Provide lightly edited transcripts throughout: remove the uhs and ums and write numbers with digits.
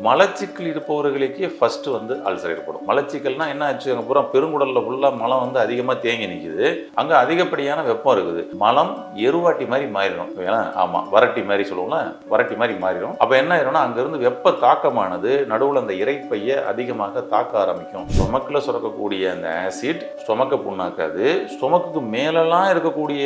மலச்சிக்கல் இருப்பவர்களுக்கே ஃபர்ஸ்ட் வந்து அல்சர் ஏற்படும். மலச்சிக்கல்னா என்ன ஆச்சு, அங்கே பூரா பெருங்குடல்ல ஃபுல்லா மலம் வந்து அதிகமாக தேங்கி நிற்குது. அங்கே அதிகப்படியான வெப்பம் இருக்குது. மலம் எருவாட்டி மாதிரி மாறிடும். ஆமாம், வரட்டி மாதிரி சொல்லுவோம்ல, வரட்டி மாதிரி மாறிடும். அப்போ என்ன ஆயிரும்னா அங்கேருந்து வெப்ப தாக்கமானது நடுவில் அந்த இறைப்பையை அதிகமாக தாக்க ஆரம்பிக்கும். ஸ்டொமக்கில் சுரக்கக்கூடிய அந்த ஆசிட் ஸ்டொமக்கை புண்ணாக்காது. ஸ்டொமக்கு மேலெல்லாம் இருக்கக்கூடிய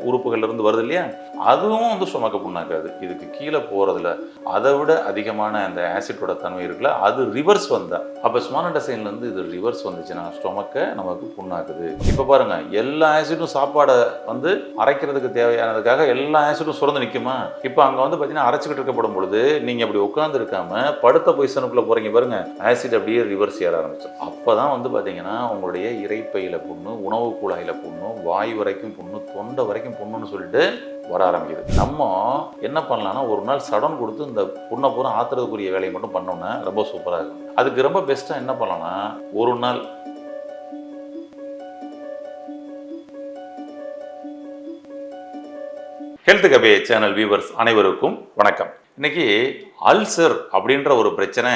உறுப்புகள் இருந்து வருது இல்லையா, அதுவும் வந்து ஸ்டொமக்கை புண்ணாக்காது. இதுக்கு கீழே போகிறதுல அதை விட அதிகமான அந்த ஆசிட்டோட தன்மை இருக்குல்ல, அது ரிவர்ஸ் வந்தா, அப்போ ஸ்மால் இன்டெஸ்டைன்லேருந்து இது ரிவர்ஸ் வந்துச்சுன்னா ஸ்டொமக்கை நமக்கு புண்ணாக்குது. இப்போ பாருங்க, எல்லா ஆசிட்டும் சாப்பாடை வந்து அரைக்கிறதுக்கு தேவையானதுக்காக எல்லா ஆசிட்டும் சுரந்து நிற்குமா? இப்போ அங்கே வந்து பார்த்தீங்கன்னா அரைச்சிக்கிட்டு இருக்கப்படும் பொழுது நீங்கள் அப்படி உட்கார்ந்து இருக்காம படுத்த பொசிஷனுக்குள்ளே போகிறீங்க பாருங்க, ஆசிட் அப்படியே ரிவர்ஸ் ஏற ஆரம்பிச்சோம். அப்போ தான் வந்து பார்த்தீங்கன்னா உங்களுடைய இறைப்பையில் புண்ணு, உணவு குழாயில் புண்ணு, வாய் வரைக்கும் புண்ணு, தொண்டை வரைக்கும் புண்ணுன்னு சொல்லிட்டு வர ஆரம்பிக்குது. நம்ம என்ன பண்ணலாம்னா ஒரு நாள் சடன் கொடுத்து இந்த புண்ணை பூரா ஆத்துறதுக்குரிய வேலையை மட்டும் பண்ணோம்னா ரொம்ப சூப்பராக இருக்கும். அதுக்கு ரொம்ப பெஸ்ட்டாக என்ன பண்ணலாம்னா, ஒரு நாள் ஹெல்த் கபே சேனல் வியூவர்ஸ் அனைவருக்கும் வணக்கம். இன்னைக்கு அல்சர் அப்படின்ற ஒரு பிரச்சனை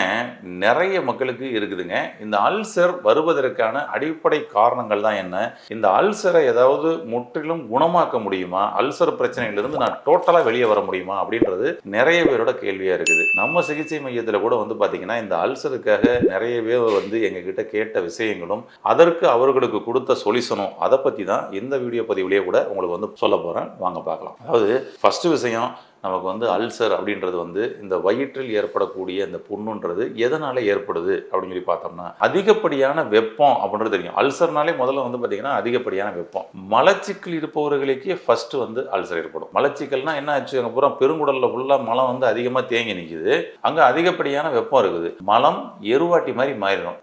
நிறைய மக்களுக்கு இருக்குதுங்க. இந்த அல்சர் வருவதற்கான அடிப்படை காரணங்கள் தான் என்ன? இந்த அல்சரை ஏதாவது முற்றிலும் குணமாக்க முடியுமா? அல்சர் பிரச்சனையிலிருந்து நான் டோட்டலாக வெளியே வர முடியுமா அப்படின்றது நிறைய பேரோட கேள்வியாக இருக்குது. நம்ம சிகிச்சை மையத்தில் கூட வந்து பார்த்தீங்கன்னா இந்த அல்சருக்காக நிறைய பேர் வந்து எங்ககிட்ட கேட்ட விஷயங்களும் அதற்கு அவர்களுக்கு கொடுத்த சொல்யூஷனும் அதை பற்றி தான் இந்த வீடியோ பதிவுலேயே கூட உங்களுக்கு வந்து சொல்ல போகிறேன். வாங்க பார்க்கலாம். அதாவது ஃபஸ்ட்டு விஷயம், நமக்கு வந்து அல்சர் அப்படின்றது வந்து இந்த வயிற்றில் ஏற்படக்கூடிய இந்த புண்ணுன்றது எதனால ஏற்படுது அப்படின்னு சொல்லி பார்த்தோம்னா, அதிகப்படியான வெப்பம் அப்படின்றது தெரியும். அல்சர்னாலே முதல்ல வந்து பார்த்தீங்கன்னா அதிகப்படியான வெப்பம். மலச்சிக்கல் இருப்பவர்களுக்கே ஃபர்ஸ்ட் வந்து அல்சர் ஏற்படும். மலச்சிக்கல்னா என்ன ஆச்சு, அங்கே பூரா பெருங்குடல்ல ஃபுல்லாக மலம் வந்து அதிகமாக தேங்கி நிற்குது. அங்கே அதிகப்படியான வெப்பம் இருக்குது. மலம் எருவாட்டி மாதிரி மாறிடும்.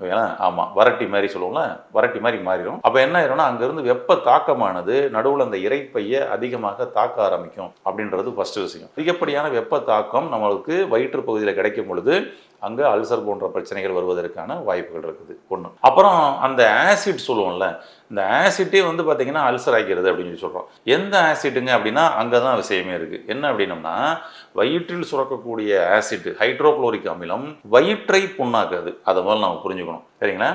ஆமாம், வரட்டி மாதிரி சொல்லுவோம்ல, வரட்டி மாதிரி மாறிடும். அப்போ என்ன ஆயிரும்னா அங்கேருந்து வெப்ப தாக்கமானது நடுவில் அந்த இறைப்பையை அதிகமாக தாக்க ஆரம்பிக்கும் அப்படின்றது ஃபர்ஸ்ட் விஷயம். அதிகப்படியான வெப்ப தாக்கம் நம்மளுக்கு வயிற்று பகுதியில் கிடைக்கும் பொழுது அங்கே அல்சர் போன்ற பிரச்சனைகள் வருவதற்கான வாய்ப்புகள் இருக்குது. ஒன்று. அப்புறம் அந்த ஆசிட் சொல்லுவோம்ல, இந்த ஆசிட்டே வந்து பார்த்தீங்கன்னா அல்சர் ஆகிறது அப்படின்னு சொல்லி சொல்கிறோம். எந்த ஆசிட்டுங்க அப்படின்னா அங்கே தான் விஷயமே இருக்குது. என்ன அப்படின்னம்னா, வயிற்றில் சுரக்கக்கூடிய ஆசிட் ஹைட்ரோகுளோரிக் அமிலம் வயிற்றை புண்ணாக்குது. அதை முதல்ல நம்ம புரிஞ்சுக்கணும், சரிங்களா?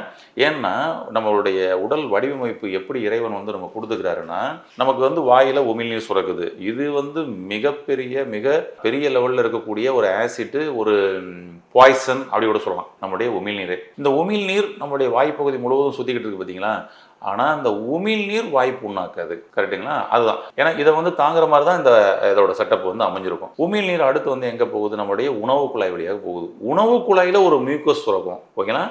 ஏன்னா நம்மளுடைய உடல் வடிவமைப்பு எப்படி இறைவன் வந்து நம்ம கொடுத்துக்கிறாருன்னா, நமக்கு வந்து வாயில் உமிழ்நீர் சுரக்குது. இது வந்து மிக பெரிய லெவலில் இருக்கக்கூடிய ஒரு ஆசிட்டு, ஒரு பாய்சன் அப்படி கூட சொல்லலாம் நம்மளுடைய உமிழ்நீரை. இந்த உமிழ்நீர் நம்மளுடைய வாய்ப்பகுதி முழுவதும் சுற்றிக்கிட்டு இருக்கு பார்த்தீங்களா? ஆனால் இந்த உமிழ்நீர் வாய் புண்ணாக்காது, கரெக்டுங்களா? அதுதான். ஏன்னா இதை வந்து தாங்குற மாதிரி தான் இதோட செட்டப் வந்து அமைஞ்சிருக்கும். உமிழ்நீர் அடுத்து வந்து எங்கே போகுது? நம்மளுடைய உணவு குழாய் வழியாக போகுது. உணவு குழாயில் ஒரு மியூக்கஸ் சுரக்கும், ஓகேங்களா?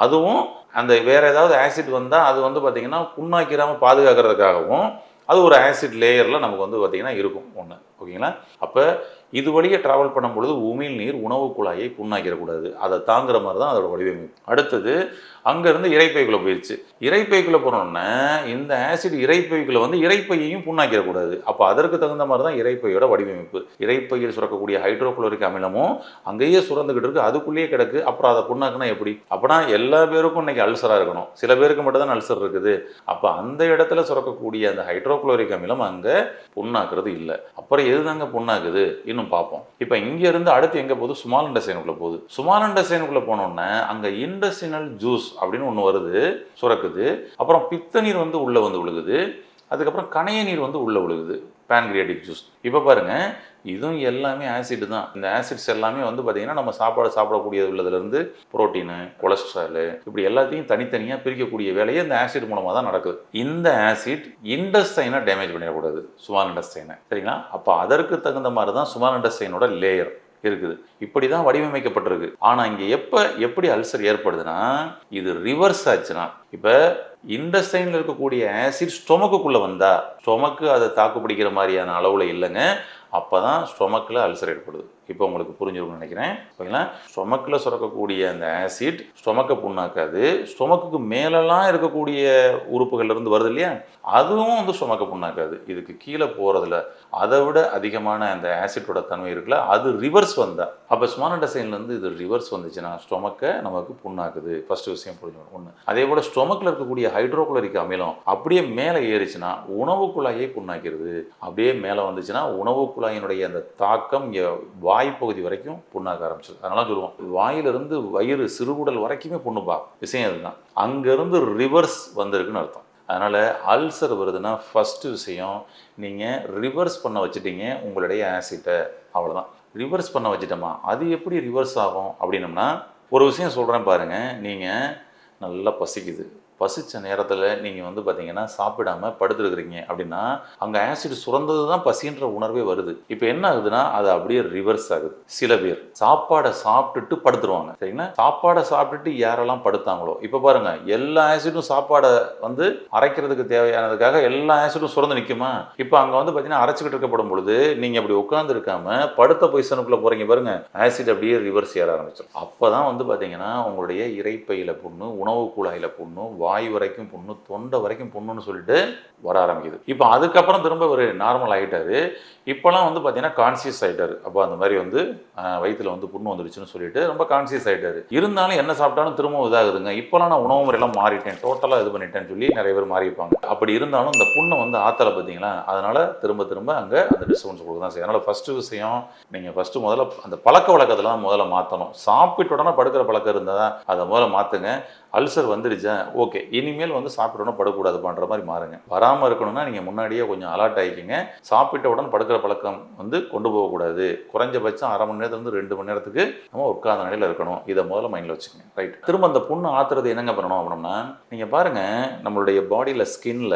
அதுவும் அந்த வேற ஏதாவது ஆசிட் வந்தால் அது வந்து பார்த்தீங்கன்னா புண்ணாக்கிறாமல் பாதுகாக்கிறதுக்காகவும் அது ஒரு ஆசிட் லேயரில் நமக்கு வந்து பார்த்தீங்கன்னா இருக்கும் ஒன்று, ஓகேங்களா? அப்போ இது வழியே ட்ராவல் பண்ணும் பொழுது உமிழ்நீர் உணவு குழாயை புண்ணாக்கிடக்கூடாது. அதை தாங்குற மாதிரி தான் அதோட வடிவமைப்பு. அடுத்தது அங்கேருந்து இறைப்பைக்குள்ளே போயிடுச்சு. இறைப்பைக்குள்ளே போனோன்னே இந்த ஆசிட் இறைப்பைக்குள்ளே வந்து இறைப்பையையும் புண்ணாக்கிடக்கூடாது. அப்போ அதற்கு தகுந்த மாதிரி தான் இறைப்பையோட வடிவமைப்பு. இறைப்பையில் சுரக்கக்கூடிய ஹைட்ரோகுளோரிக் அமிலமும் அங்கேயே சுரந்துக்கிட்டு இருக்கு, அதுக்குள்ளேயே கிடக்கு. அப்புறம் அதை புண்ணாக்குனா எப்படி? அப்படின்னா எல்லா பேருக்கும் இன்னைக்கு அல்சராக இருக்கணும், சில பேருக்கு மட்டும் தான் அல்சர் இருக்குது. அப்போ அந்த இடத்துல சுரக்கக்கூடிய அந்த ஹைட்ரோகுளோரிக் அமிலம் அங்கே புண்ணாக்குறது இல்லை. அப்புறம் எதுதாங்க புண்ணாக்குது இன்னும் பார்ப்போம். இப்போ இங்கேருந்து அடுத்து எங்கே போகுது? ஸ்மால் இன்டெஸ்டைனுக்குள்ளே போகுது. ஸ்மால் இன்டெஸ்டைனுக்குள்ளே போனோன்னே அங்கே இன்டெஸ்டினல் ஜூஸ் அப்படின்னு ஒன்று வருது, சுரக்குது. அப்புறம் பித்த நீர் வந்து உள்ளே வந்து விழுகுது. அதுக்கப்புறம் கணைய நீர் வந்து உள்ளே விழுகுது, பேன்கிரியாட்டிக் ஜூஸ். இப்போ பாருங்க, இதுவும் எல்லாமே ஆசிட் தான். இந்த ஆசிட்ஸ் எல்லாமே வந்து பார்த்தீங்கன்னா நம்ம சாப்பிடக்கூடியது உள்ளதுலேருந்து புரோட்டீனு, கொலஸ்ட்ராலு, இப்படி எல்லாத்தையும் தனித்தனியாக பிரிக்கக்கூடிய வேலையை இந்த ஆசிட் மூலமாக தான் நடக்குது. இந்த ஆசிட் இன்டெஸ்டைனை டேமேஜ் பண்ணிடக்கூடாது, ஸ்மால் இன்டெஸ்டைனை, சரிங்களா? அப்போ அதற்கு தகுந்த மாதிரி தான் ஸ்மால் இன்டெஸ்டைனோட லேயர் இருக்குது. இப்படி தான் வடிவமைக்கப்பட்டிருக்கு. ஆனால் இங்கே எப்படி அல்சர் ஏற்படுதுன்னா, இது ரிவர்ஸ் ஆச்சுன்னா, இப்போ இன்டெஸ்டைனில் இருக்கக்கூடிய ஆசிட் ஸ்டொமக்குள்ளே வந்தா, ஸ்டொமக்கு அதை தாக்கு பிடிக்கிற மாதிரியான அளவில் இல்லைங்க, அப்போ தான் ஸ்டொமக்கில் அல்சர் ஏற்படுது. இப்போ உங்களுக்கு புரிஞ்சிருக்கும்னு நினைக்கிறேன், ஓகேங்களா? ஸ்டொமக்கில் சுரக்கக்கூடிய அந்த ஆசிட் ஸ்டொமக்கை புண்ணாக்காது. ஸ்டொமக்கு மேலெல்லாம் இருக்கக்கூடிய உறுப்புகள் இருந்து வருது இல்லையா, அதுவும் வந்து ஸ்டொமக்கை புண்ணாக்காது. இதுக்கு கீழே போகிறதுல அதை விட அதிகமான அந்த ஆசிட்டோட தன்மை இருக்குல்ல, அது ரிவர்ஸ் வந்தா, அப்போ ஸ்மால் இன்டெஸ்டைன்லேருந்து இது ரிவர்ஸ் வந்துச்சுன்னா ஸ்டொமக்கை நமக்கு புண்ணாக்குது. ஃபர்ஸ்ட் விஷயம் புரிஞ்சுக்கணும் ஒன்று. அதே போல் ஸ்டொமக்கில் இருக்கக்கூடிய ஹைட்ரோகுளோரிக் அமிலம் அப்படியே மேலே ஏறிச்சுன்னா உணவு குழாயை புண்ணாக்கிறது. அப்படியே மேலே வந்துச்சுன்னா உணவு குழாயினுடைய அந்த தாக்கம் வாய்ப்பகுதி வரைக்கும் புண்ணாக்க ஆரம்பிச்சிடும். அதனால சொல்லுவோம், வாயிலிருந்து வயிறு சிறுகுடல் வரைக்குமே புண்ணுப்பா. விஷயம் அதுதான். அங்கேருந்து ரிவர்ஸ் வந்திருக்குன்னு அர்த்தம். அதனால் அல்சர் வருதுன்னா ஃபஸ்ட்டு விஷயம், நீங்கள் ரிவர்ஸ் பண்ண வச்சுட்டீங்க உங்களுடைய ஆசிட்டை. அவ்வளோதான். ரிவர்ஸ் பண்ண வச்சுட்டோமா, அது எப்படி ரிவர்ஸ் ஆகும் அப்படின்னம்னா, ஒரு விஷயம் சொல்கிறேன் பாருங்கள். நீங்கள் நல்லா பசிக்குது, பசித்த நேரத்தில் நீங்கள் வந்து பார்த்தீங்கன்னா சாப்பிடாம படுத்துருக்குறீங்க அப்படின்னா, அங்கே ஆசிட் சுரந்தது தான் பசின்ற உணர்வே வருது. இப்போ என்ன ஆகுதுன்னா, அது அப்படியே ரிவர்ஸ் ஆகுது. சில பேர் சாப்பாடை சாப்பிட்டுட்டு படுத்துருவாங்க. சரிங்களா? சாப்பாடை சாப்பிட்டுட்டு யாரெல்லாம் படுத்தாங்களோ, இப்போ பாருங்க, எல்லா ஆசிட்டும் சாப்பாடை வந்து அரைக்கிறதுக்கு தேவையானதுக்காக எல்லா ஆசிட்டும் சுரந்து நிற்குமா? இப்போ அங்கே வந்து பார்த்தீங்கன்னா அரைச்சிக்கிட்டு இருக்கப்படும் பொழுது நீங்கள் அப்படி உட்கார்ந்து இருக்காம படுத்த பொசிஷனுக்குள்ளே போகிறீங்க பாருங்க, ஆசிட் அப்படியே ரிவர்ஸ் ஏற ஆரம்பிச்சிடும். அப்போ தான் வந்து பார்த்தீங்கன்னா உங்களுடைய இரைப்பையில் புண்ணு, உணவு குழாயில் புண்ணு, வாய் வரைக்கும் புண்ணு, தொண்டை வரைக்கும் புண்ணுன்னு சொல்லிட்டு வர ஆரம்பிக்குது. இப்போ அதுக்கப்புறம் திரும்ப ஒரு நார்மல் ஆகிட்டாரு. இப்போலாம் வந்து பார்த்தீங்கன்னா கான்சியஸ் ஆகிட்டாரு. அப்போ அந்த மாதிரி வந்து வயிற்றில் வந்து புண்ணு வந்துடுச்சுன்னு சொல்லிட்டு ரொம்ப கான்சியஸ் ஆகிட்டாரு. இருந்தாலும் என்ன சாப்பிட்டாலும் திரும்ப இதாகுதுங்க. இப்போலாம் நான் உணவு முறையெல்லாம் மாறிட்டேன், டோட்டலாக இது பண்ணிட்டேன்னு சொல்லி நிறைய பேர் மாறிப்பாங்க. அப்படி இருந்தாலும் இந்த புண்ணை வந்து ஆற்றலை பார்த்தீங்களா, அதனால் திரும்ப திரும்ப அங்கே அந்த டிஸ்டர்பன்ஸ் கொடுக்க தான் செய்யும். அதனால் ஃபஸ்ட்டு விஷயம், நீங்கள் ஃபஸ்ட்டு முதல்ல அந்த பழக்க வழக்கத்தில் தான் முதல்ல மாற்றணும். சாப்பிட்ட உடனே படுக்கிற பழக்கம் இருந்தால் அதை முதல்ல மாற்றுங்க. அல்சர் வந்துடுச்சா, ஓகே, இனிமேல் வந்து சாப்பிட்டோன்னா படக்கூடாது பண்ணுற மாதிரி மாறுங்க. வராமல் இருக்கணும்னா நீங்கள் முன்னாடியே கொஞ்சம் அலர்ட் ஆகிக்கிங்க. சாப்பிட்ட உடனே படுக்கிற பழக்கம் வந்து கொண்டு போகக்கூடாது. குறைஞ்சபட்சம் அரை மணி நேரத்துலேருந்து 2 மணி நேரத்துக்கு நம்ம உட்கார்ந்த நிலையில் இருக்கணும். இதை முதல்ல மைண்டில் வச்சுக்கோங்க. ரைட். திரும்ப அந்த புண்ணு ஆற்றுறது என்னங்க பண்ணணும் அப்படின்னா, நீங்கள் பாருங்கள், நம்மளுடைய பாடியில் ஸ்கின்ல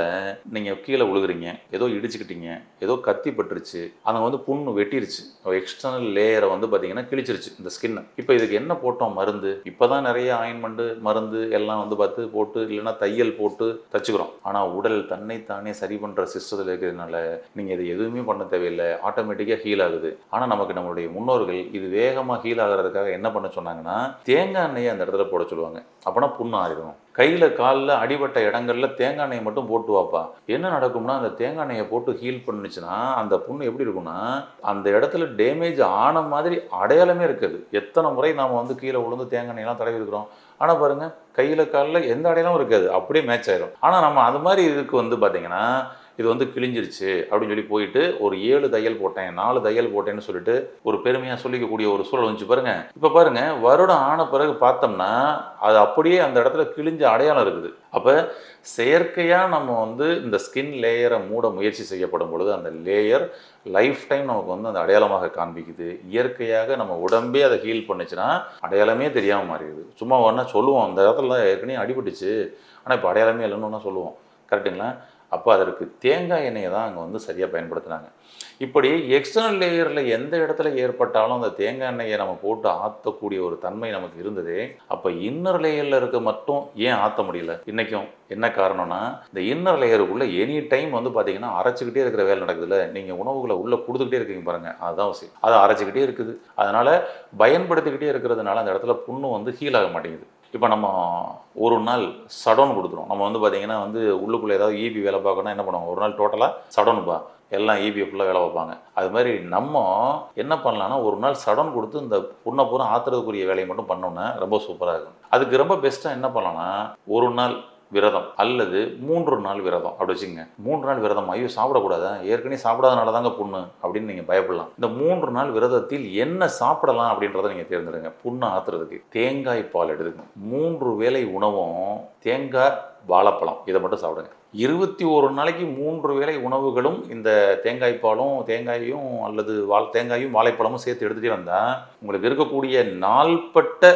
நீங்கள் கீழே விழுகுறீங்க, ஏதோ இடிச்சுக்கிட்டீங்க, ஏதோ கத்தி பட்டுருச்சு, அங்கே வந்து புண்ணு வெட்டிருச்சு, எக்ஸ்டர்னல் லேயரை வந்து பார்த்தீங்கன்னா கிழிச்சிருச்சு இந்த ஸ்கின்னை. இப்போ இதுக்கு என்ன போட்டோம் மருந்து? இப்போ தான் நிறைய ஆயின்மெண்ட் மருந்து எல்லாம் வந்து பார்த்து போட்டு, இல்லைன்னா தையல் போட்டு தச்சுக்கிறோம். ஆனால் உடல் தன்னைத்தானே சரி பண்ணுற சிஸ்டத்தில் இருக்கிறதுனால நீங்கள் இது எதுவுமே பண்ண தேவையில்லை, ஆட்டோமேட்டிக்காக ஹீல் ஆகுது. ஆனால் நமக்கு நம்மளுடைய முன்னோர்கள் இது வேகமாக ஹீல் ஆகிறதுக்காக என்ன பண்ண சொன்னாங்கன்னா, தேங்காய் எண்ணெயை அந்த இடத்துல போட சொல்லுவாங்க. அப்போனா புண்ணு ஆறிடும். கையில் காலில் அடிபட்ட இடங்கள்ல தேங்காய் எண்ணெயை மட்டும் போட்டு வாப்பா. என்ன நடக்கும்னா, அந்த தேங்காய் எண்ணெயை போட்டு ஹீல் பண்ணுச்சுன்னா அந்த புண்ணு எப்படி இருக்கும்னா, அந்த இடத்துல டேமேஜ் ஆன மாதிரி அடையாளமே இருக்குது. எத்தனை முறை நாம் வந்து கீழே விழுந்து தேங்காய் எண்ணெயெல்லாம் தடவி இருக்கிறோம். ஆனால் பாருங்கள், கையில் காலில் எந்த அடையாளமும் இருக்காது, அப்படியே மேட்ச் ஆயிடும். ஆனால் நம்ம அது மாதிரி இதுக்கு வந்து பார்த்தீங்கன்னா, இது வந்து கிழிஞ்சிருச்சு அப்படின்னு சொல்லி போயிட்டு ஒரு 7 தையல் போட்டேன், 4 தையல் போட்டேன்னு சொல்லிட்டு ஒரு பெருமையாக சொல்லிக்கக்கூடிய ஒரு சூழல் வந்துச்சு பாருங்க. இப்போ பாருங்க, வருடம் ஆன பிறகு பார்த்தோம்னா அது அப்படியே அந்த இடத்துல கிழிஞ்ச அடையாளம் இருக்குது. அப்போ செயற்கையாக நம்ம வந்து இந்த ஸ்கின் லேயரை மூட முயற்சி செய்யப்படும் பொழுது அந்த லேயர் லைஃப் டைம் நமக்கு வந்து அந்த அடையாளமாக காண்பிக்குது. இயற்கையாக நம்ம உடம்பே அதை ஹீல் பண்ணுச்சுன்னா அடையாளமே தெரியாமல் மாறிடுது. சும்மா ஒன்றா சொல்லுவோம், அந்த இடத்துல ஏற்கனவே அடிபட்டுச்சு ஆனால் இப்போ அடையாளமே இல்லைன்னு ஒன்றா சொல்லுவோம். கரெக்டுங்களா? அப்போ அதற்கு தேங்காய் எண்ணெயை தான் அங்கே வந்து சரியாக பயன்படுத்தினாங்க. இப்படி எக்ஸ்டர்னல் லேயரில் எந்த இடத்துல ஏற்பட்டாலும் அந்த தேங்காய் எண்ணெயை நம்ம போட்டு ஆற்றக்கூடிய ஒரு தன்மை நமக்கு இருந்தது. அப்போ இன்னர் லேயரில் இருக்க மட்டும் ஏன் ஆற்ற முடியல இன்றைக்கும்? என்ன காரணம்னா, இந்த இன்னர் லேயருக்குள்ளே எனி டைம் வந்து பார்த்தீங்கன்னா அரைச்சிக்கிட்டே இருக்கிற வேலை நடக்குதுல்ல. நீங்கள் உணவுகளை உள்ளே கொடுத்துக்கிட்டே இருக்கீங்க பாருங்கள், அதுதான் விஷயம். அதை அரைச்சிக்கிட்டே இருக்குது. அதனால் பயன்படுத்திக்கிட்டே இருக்கிறதுனால அந்த இடத்துல புண்ணு வந்து ஹீல் ஆக மாட்டேங்குது. இப்போ நம்ம ஒரு நாள் சடவுன் கொடுத்துரும். நம்ம வந்து பார்த்திங்கன்னா வந்து உள்ளுக்குள்ளே ஏதாவது இபி வேலை பார்க்கணும்னா என்ன பண்ணுவாங்க, ஒரு நாள் டோட்டலாக சடவுனுப்பா, எல்லாம் இபியை ஃபுல்லாக வேலை பார்ப்பாங்க. அது மாதிரி நம்ம என்ன பண்ணலான்னா, ஒரு நாள் சடவுன் கொடுத்து இந்த புண்ணை பூரா ஆற்றுறதுக்குரிய வேலையை மட்டும் பண்ணோன்னா ரொம்ப சூப்பராக இருக்கும். அதுக்கு ரொம்ப பெஸ்ட்டாக என்ன பண்ணலான்னா, ஒரு நாள் விரதம் அல்லது 3 நாள் விரதம் அப்படி வச்சுங்க. 3 நாள் விரதம், ஐயோ சாப்பிடக்கூடாதா, ஏற்கனவே சாப்பிடாதனால தாங்க புண்ணு அப்படின்னு நீங்கள் பயப்படலாம். இந்த 3 நாள் விரதத்தில் என்ன சாப்பிடலாம் அப்படின்றத நீங்கள் தேர்ந்தெடுங்க. புண்ணை ஆற்றுறதுக்கு தேங்காய் பால் எடுத்துங்க. 3 வேளை உணவும் தேங்காய், வாழைப்பழம், இதை மட்டும் சாப்பிடுங்க. 21 நாளைக்கு 3 வேளை உணவுகளும் இந்த தேங்காய் பாலும் தேங்காயும் அல்லது தேங்காயும் வாழைப்பழமும் சேர்த்து எடுத்துகிட்டே வந்தால் உங்களுக்கு இருக்கக்கூடிய நாள்பட்ட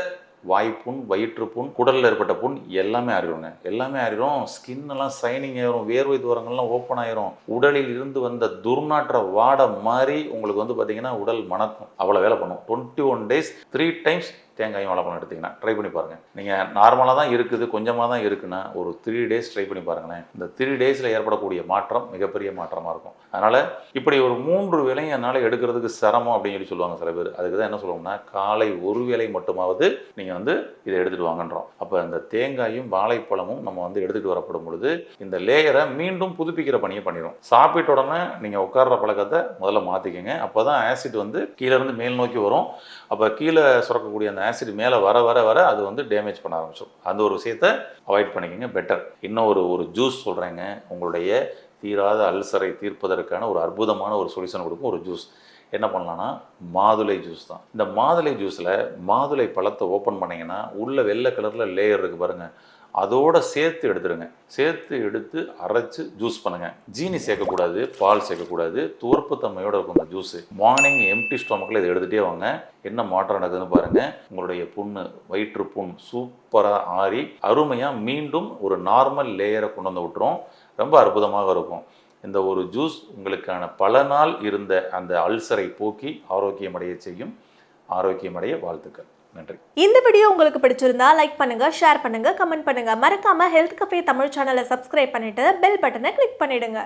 வாய்ப்புண், வயிற்றுப்புண், குடலில் ஏற்பட்ட புண் எல்லாமே ஆறிடுங்க. எல்லாமே ஆறிடும். ஸ்கின்னெல்லாம் சைனிங் ஆயிரும், வேர்வை துவாரங்கள்லாம் ஓப்பன் ஆயிரும். உடலில் இருந்து வந்த துர்நாற்ற வாடை மாதிரி உங்களுக்கு வந்து பார்த்தீங்கன்னா உடல் மணக்கும். அவ்வளோ வேலை பண்ணும். 21 days 3 times தேங்காயும் வாழைப்பழம் எடுத்திங்கன்னா ட்ரை பண்ணி பாருங்கள். நீங்கள் நார்மலாக தான் இருக்குது, கொஞ்சமாக தான் இருக்குன்னா ஒரு 3 days ட்ரை பண்ணி பாருங்களேன். இந்த 3 daysல ஏற்படக்கூடிய மாற்றம் மிகப்பெரிய மாற்றமாக இருக்கும். அதனால் இப்படி ஒரு 3 வேளையும் என்னால் எடுக்கிறதுக்கு சிரமம் அப்படின்னு சொல்லுவாங்க சில பேர். அதுக்கு தான் என்ன சொல்லுவோம்னா, காலை ஒரு வேளை மட்டுமாவது நீங்கள் வந்து இதை எடுத்துகிட்டு வாங்கன்றோம். அப்போ இந்த தேங்காயும் வாழைப்பழமும் நம்ம வந்து எடுத்துகிட்டு வரப்படும் பொழுது இந்த லேயரை மீண்டும் புதுப்பிக்கிற பணியை பண்ணிடும். சாப்பிட்ட உடனே நீங்கள் உட்கார்ற பழக்கத்தை முதல்ல மாற்றிக்கங்க. அப்போ தான் ஆசிட் வந்து கீழேருந்து மேல் நோக்கி வரும். அப்போ கீழே சுரக்கக்கூடிய அந்த ஆசிட் மேலே வர வர வர அது வந்து டேமேஜ் பண்ண ஆரம்பிச்சிடும். அந்த ஒரு விஷயத்தை அவாய்ட் பண்ணிக்கோங்க, பெட்டர். இன்னும் ஒரு ஜூஸ் சொல்கிறேங்க, உங்களுடைய தீராத அல்சரை தீர்ப்பதற்கான ஒரு அற்புதமான ஒரு சொல்யூஷன் கொடுக்கும் ஒரு ஜூஸ். என்ன பண்ணலான்னா மாதுளை ஜூஸ் தான். இந்த மாதுளை ஜூஸில் மாதுளை பழத்தை ஓப்பன் பண்ணிங்கன்னா உள்ளே வெள்ளை கலரில் லேயர் இருக்குது பாருங்கள், அதோடு சேர்த்து எடுத்துடுங்க. சேர்த்து எடுத்து அரைச்சி ஜூஸ் பண்ணுங்கள். ஜீனி சேர்க்கக்கூடாது, பால் சேர்க்கக்கூடாது, துவர்ப்பு தன்மையோடு இருக்கும் இந்த ஜூஸு. மார்னிங் எம்டி ஸ்டொமக்கில் இதை எடுத்துகிட்டே வாங்க. என்ன மாற்றம் நடக்குதுன்னு பாருங்கள். உங்களுடைய புண்ணு, வயிற்று புண் சூப்பராக ஆறி அருமையாக மீண்டும் ஒரு நார்மல் லேயரை கொண்டு வந்து விட்டுரும். ரொம்ப அற்புதமாக இருக்கும். இந்த ஒரு ஜூஸ் உங்களுக்கான பல நாள் இருந்த அந்த அல்சரை போக்கி ஆரோக்கியமடைய செய்யும். ஆரோக்கியமடைய வாழ்த்துக்கள். நன்றி. இந்த வீடியோ உங்களுக்கு பிடிச்சிருந்தா லைக் பண்ணுங்க, ஷேர் பண்ணுங்க, கமெண்ட் பண்ணுங்க. மறக்காம ஹெல்த் கஃபே தமிழ் சேனலை சப்ஸ்கிரைப் பண்ணிட்டு பெல் பட்டனை கிளிக் பண்ணிடுங்க.